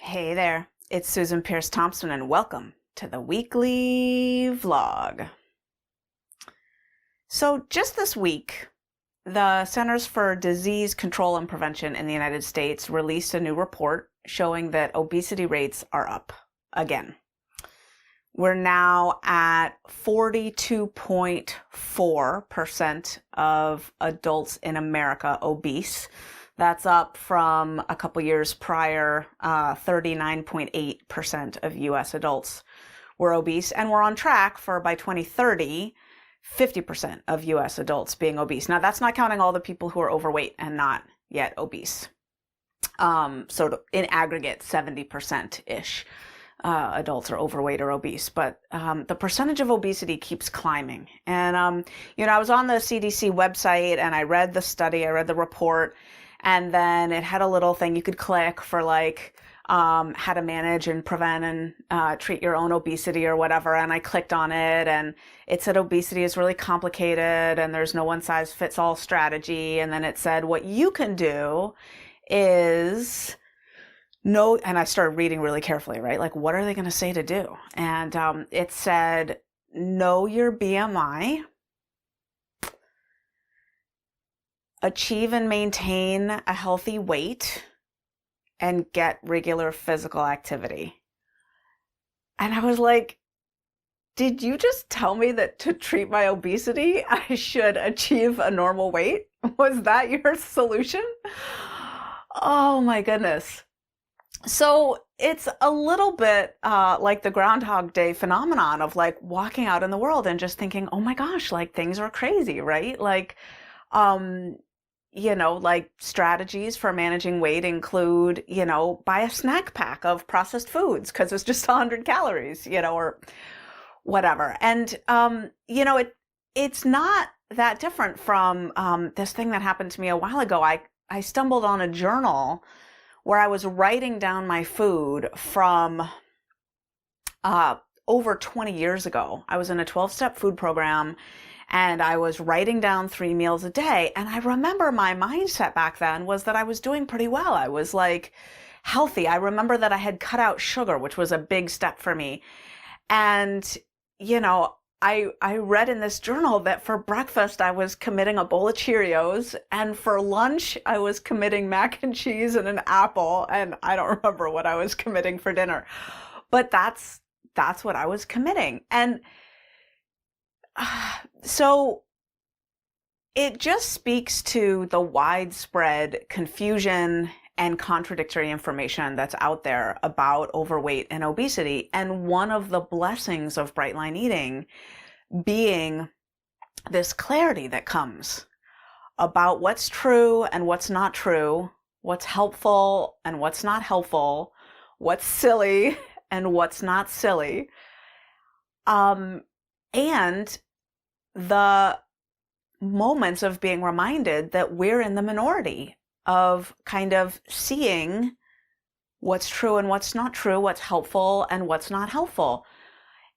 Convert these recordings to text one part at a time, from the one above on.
Hey there, it's Susan Pierce Thompson, and welcome to the weekly vlog. So, just this week, the Centers for Disease Control and Prevention in the United States released a new report showing that obesity rates are up again. We're now at 42.4% of adults in America obese. That's up from a couple years prior, 39.8% of US adults were obese. And we're on track for, by 2030, 50% of US adults being obese. Now, that's not counting all the people who are overweight and not yet obese. So in aggregate, 70%-ish. Adults are overweight or obese, but the percentage of obesity keeps climbing. And, I was on the CDC website and I read the study, I read the report, and then it had a little thing you could click for how to manage and prevent and treat your own obesity or whatever. And I clicked on it and it said obesity is really complicated and there's no one size fits all strategy. And then it said what you can do is no, and I started reading really carefully, right? Like, what are they going to say to do? And it said, know your BMI, achieve and maintain a healthy weight, and get regular physical activity. And I was like, did you just tell me that to treat my obesity, I should achieve a normal weight? Was that your solution? Oh my goodness. So it's a little bit like the Groundhog Day phenomenon of walking out in the world and just thinking, oh my gosh, things are crazy, right? Strategies for managing weight include, buy a snack pack of processed foods because it's just 100 calories, or whatever. And, it's not that different from this thing that happened to me a while ago. I stumbled on a journal where I was writing down my food from over 20 years ago. I was in a 12-step food program and I was writing down 3 meals a day. And I remember my mindset back then was that I was doing pretty well. I was healthy. I remember that I had cut out sugar, which was a big step for me. And, I read in this journal that for breakfast, I was committing a bowl of Cheerios, and for lunch, I was committing mac and cheese and an apple, and I don't remember what I was committing for dinner, but that's what I was committing. And so it just speaks to the widespread confusion and contradictory information that's out there about overweight and obesity. And one of the blessings of Bright Line Eating being this clarity that comes about what's true and what's not true, what's helpful and what's not helpful, what's silly and what's not silly. And the moments of being reminded that we're in the minority of kind of seeing what's true and what's not true, what's helpful and what's not helpful.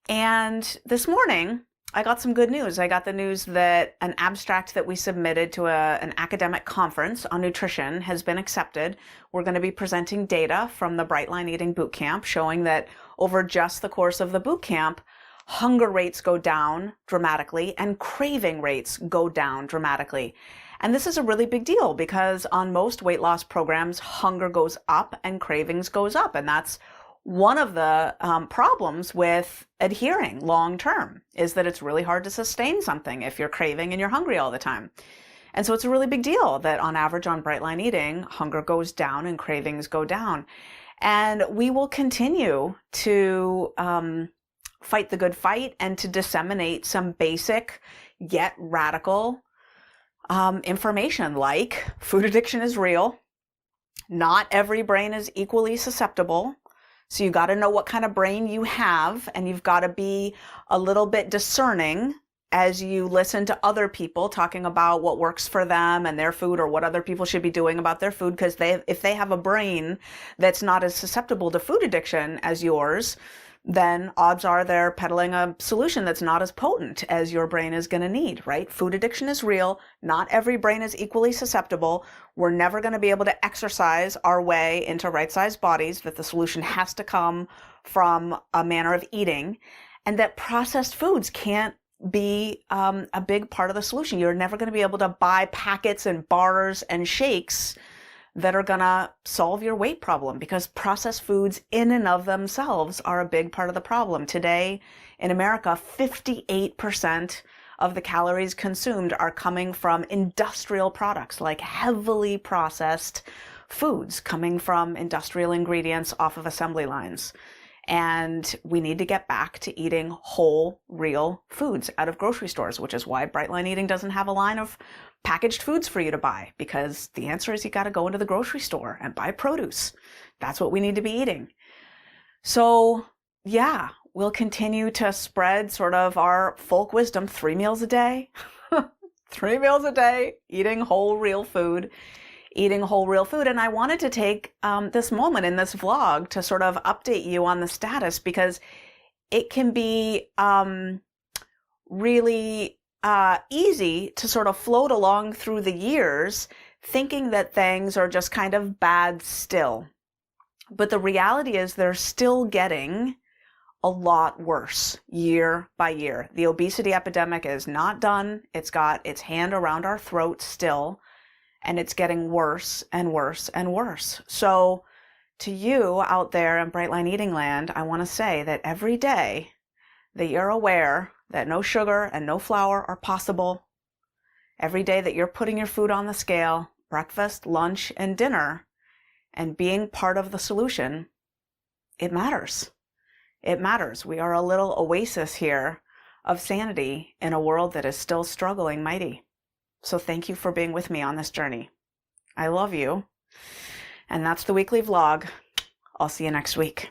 And this morning, I got some good news. I got the news that an abstract that we submitted to an academic conference on nutrition has been accepted. We're going to be presenting data from the Bright Line Eating Bootcamp showing that over just the course of the bootcamp, hunger rates go down dramatically and craving rates go down dramatically. And this is a really big deal because on most weight loss programs, hunger goes up and cravings goes up. And that's one of the problems with adhering long term is that it's really hard to sustain something if you're craving and you're hungry all the time. And so it's a really big deal that on average on Bright Line Eating, hunger goes down and cravings go down. And we will continue to fight the good fight and to disseminate some basic yet radical information like food addiction is real. Not every brain is equally susceptible. So you got to know what kind of brain you have, and you've got to be a little bit discerning as you listen to other people talking about what works for them and their food or what other people should be doing about their food. Because if they have a brain that's not as susceptible to food addiction as yours, then odds are they're peddling a solution that's not as potent as your brain is going to need, right? Food addiction is real. Not every brain is equally susceptible. We're never going to be able to exercise our way into right-sized bodies, that the solution has to come from a manner of eating, and that processed foods can't be a big part of the solution. You're never going to be able to buy packets and bars and shakes that are going to solve your weight problem, because processed foods in and of themselves are a big part of the problem. Today in America, 58% of the calories consumed are coming from industrial products, like heavily processed foods coming from industrial ingredients off of assembly lines. And we need to get back to eating whole, real foods out of grocery stores, which is why Bright Line Eating doesn't have a line of packaged foods for you to buy, because the answer is you got to go into the grocery store and buy produce. That's what we need to be eating. So yeah, we'll continue to spread sort of our folk wisdom, 3 meals a day, 3 meals a day, eating whole, real food. And I wanted to take this moment in this vlog to sort of update you on the status, because it can be really easy to sort of float along through the years thinking that things are just kind of bad still. But the reality is they're still getting a lot worse year by year. The obesity epidemic is not done. It's got its hand around our throat still. And it's getting worse and worse and worse. So to you out there in Bright Line Eating Land, I want to say that every day that you're aware that no sugar and no flour are possible, every day that you're putting your food on the scale, breakfast, lunch, and dinner, and being part of the solution, it matters. It matters. We are a little oasis here of sanity in a world that is still struggling mighty. So thank you for being with me on this journey. I love you. And that's the weekly vlog. I'll see you next week.